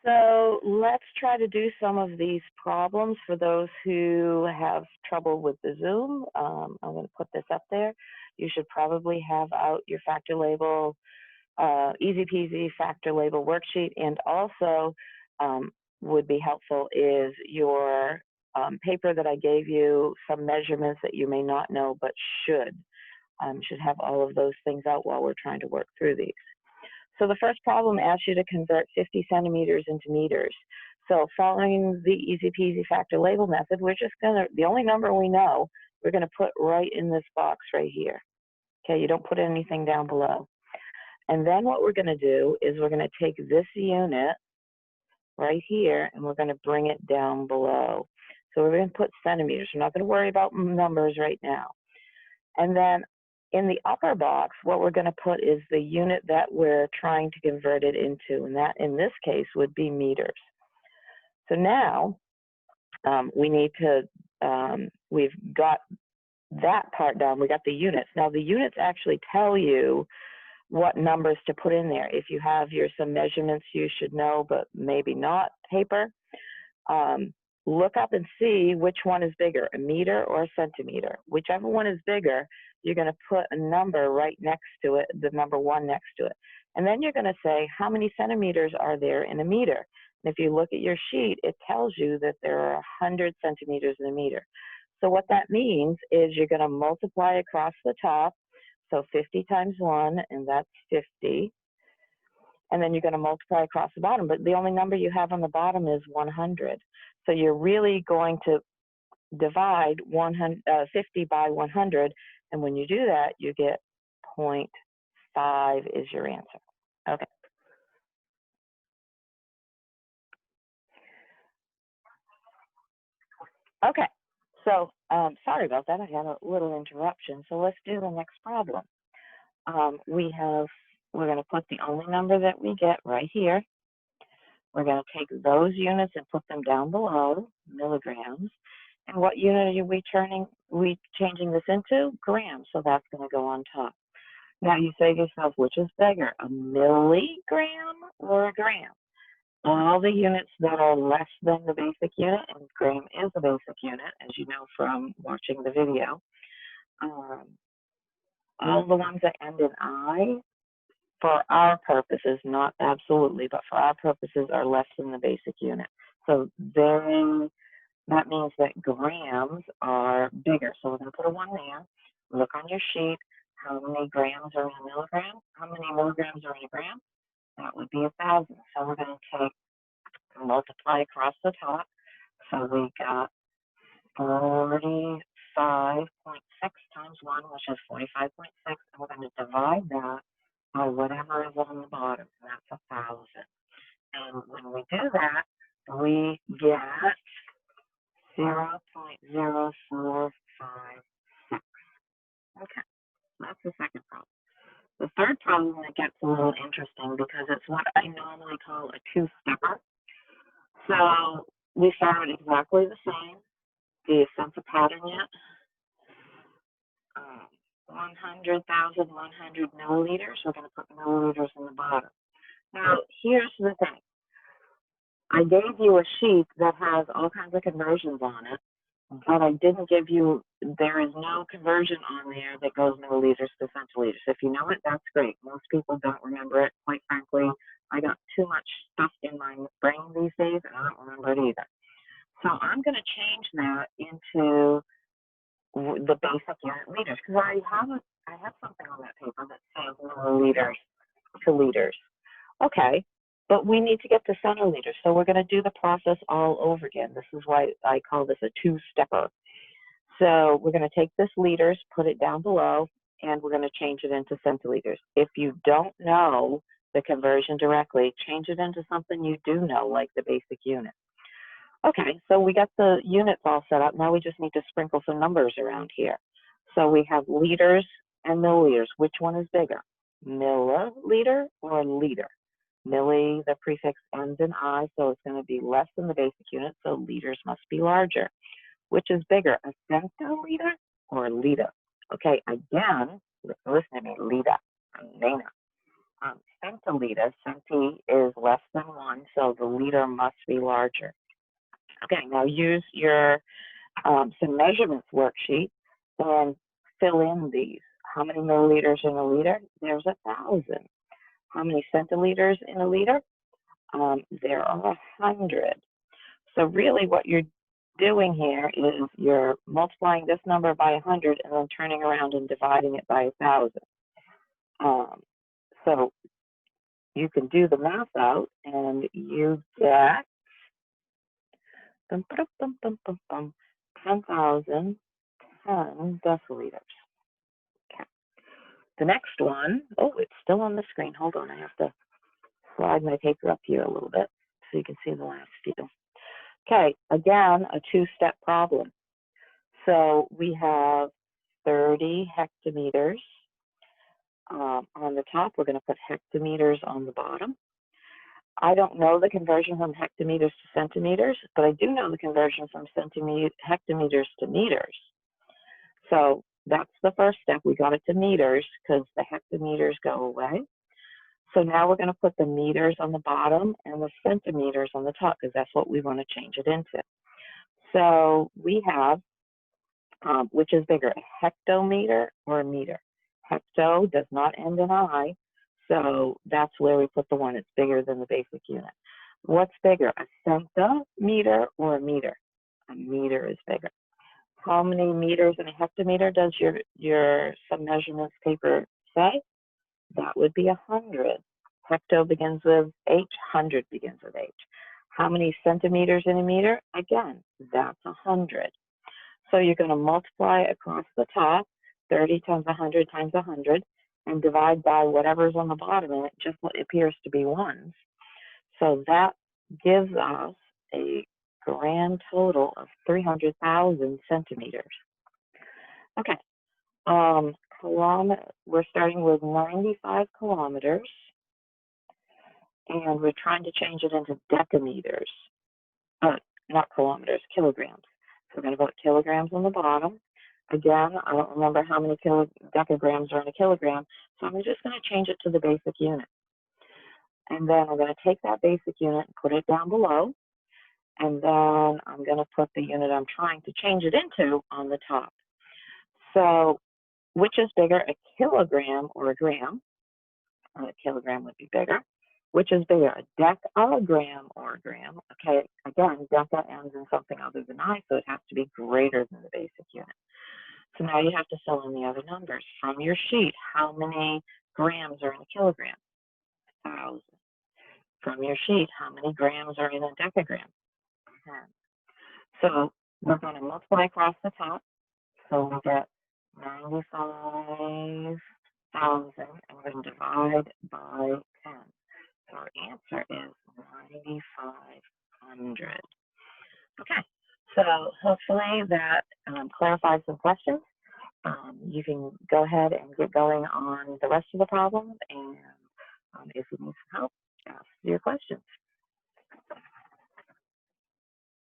So let's try to do some of these problems for those who have trouble with the Zoom. I'm going to put this up there. You should probably have out your factor label, easy peasy factor label worksheet, and also would be helpful is your paper that I gave you, some measurements that you may not know but should have all of those things out while we're trying to work through these. So the first problem asks you to convert 50 centimeters into meters. So following the easy peasy factor label method, we're just gonna, the only number we know, we're gonna put right in this box right here. Okay, you don't put anything down below. And then what we're gonna do is we're gonna take this unit right here and we're gonna bring it down below. So we're gonna put centimeters. We're not gonna worry about numbers right now. And then in the upper box, what we're going to put is the unit that we're trying to convert it into, and that in this case would be meters. So now we need to, we've got that part down, we got the units. Now the units actually tell you what numbers to put in there. If you have some measurements you should know, but maybe not paper, look up and see which one is bigger, a meter or a centimeter. Whichever one is bigger, you're going to put a number right next to it, the number 1 next to it. And then you're going to say, how many centimeters are there in a meter? And if you look at your sheet, it tells you that there are 100 centimeters in a meter. So what that means is you're going to multiply across the top. So 50 times 1, and that's 50. And then you're going to multiply across the bottom. But the only number you have on the bottom is 100. So you're really going to divide 50 by 100. And when you do that, you get 0.5 is your answer. Okay. Okay. So sorry about that. I had a little interruption. So let's do the next problem. We're going to put the only number that we get right here. We're going to take those units and put them down below, milligrams. And what unit are we changing this into? Grams. So that's going to go on top. Now you say to yourself, which is bigger, a milligram or a gram? All the units that are less than the basic unit, and gram is the basic unit, as you know from watching the video. All the ones that end in I, for our purposes, not absolutely, but for our purposes, are less than the basic unit. So that means that grams are bigger. So we're going to put a 1 there. Look on your sheet. How many grams are in a milligram? How many milligrams are in a gram? That would be 1,000. So we're going to take and multiply across the top. So we got 45.6 times 1, which is 45.6. And we're going to divide that by whatever is on the bottom, and that's 1,000. And when we do that, we get 0.0456. Okay, that's the second problem. The third problem that gets a little interesting because it's what I normally call a two-stepper. So we start exactly the same. Do you sense a pattern yet? 100,100 milliliters. We're going to put milliliters in the bottom. Now, here's the thing. I gave you a sheet that has all kinds of conversions on it, but I didn't give you, there is no conversion on there that goes milliliters to centiliters. If you know it, that's great. Most people don't remember it. Quite frankly, I got too much stuff in my brain these days, and I don't remember it either. So I'm going to change that into the basic unit liters, because I have something on that paper that says milliliters to liters. Okay, but we need to get to centiliters, so we're going to do the process all over again. This is why I call this a two-stepper. So we're going to take this liters, put it down below, and we're going to change it into centiliters. If you don't know the conversion directly, change it into something you do know, like the basic unit. Okay, so we got the units all set up. Now we just need to sprinkle some numbers around here. So we have liters and milliliters. Which one is bigger, milliliter or liter? Milli, the prefix ends in I, so it's going to be less than the basic unit, so liters must be larger. Which is bigger, a centiliter or a liter? Okay, again, listen to me, liter, nena. Centiliter, centi is less than 1, so the liter must be larger. Okay, now use your some measurements worksheet and fill in these. How many milliliters in a liter? There's 1,000. How many centiliters in a liter? There are 100. So really what you're doing here is you're multiplying this number by 100 and then turning around and dividing it by 1,000. So you can do the math out and you get 10,010 deciliters. Okay. The next one, oh, it's still on the screen. Hold on, I have to slide my paper up here a little bit so you can see the last few. Okay, again, a two-step problem. So we have 30 hectometers. On the top, we're going to put hectometers on the bottom. I don't know the conversion from hectometers to centimeters, but I do know the conversion from hectometers to meters. So that's the first step. We got it to meters because the hectometers go away. So now we're going to put the meters on the bottom and the centimeters on the top because that's what we want to change it into. So we have, which is bigger, a hectometer or a meter? Hecto does not end in I, so that's where we put the one. It's bigger than the basic unit. What's bigger, a centimeter or a meter? A meter is bigger. How many meters in a hectometer does your some measurements paper say? That would be 100. Hecto begins with H, 100 begins with H. How many centimeters in a meter? Again, that's 100. So you're going to multiply across the top, 30 times 100 times 100, and divide by whatever's on the bottom, and it just appears to be ones. So that gives us a grand total of 300,000 centimeters. Okay, we're starting with 95 kilometers, and we're trying to change it into decameters. Not kilometers, kilograms. So we're going to put kilograms on the bottom. Again, I don't remember how many decagrams are in a kilogram, so I'm just going to change it to the basic unit. And then I'm going to take that basic unit and put it down below. And then I'm going to put the unit I'm trying to change it into on the top. So which is bigger, a kilogram or a gram? A kilogram would be bigger. Which is bigger, a decagram or a gram? Okay, again, deca ends in something other than I, so it has to be greater than the basic unit. So now you have to fill in the other numbers. From your sheet, how many grams are in a kilogram? 1,000. From your sheet, how many grams are in a decagram? 10. So we're going to multiply across the top. So we get 95,000, and we're going to divide by 10. So our answer is 9,500. Okay, so hopefully that clarifies some questions. You can go ahead and get going on the rest of the problems, and if you need some help, ask your questions.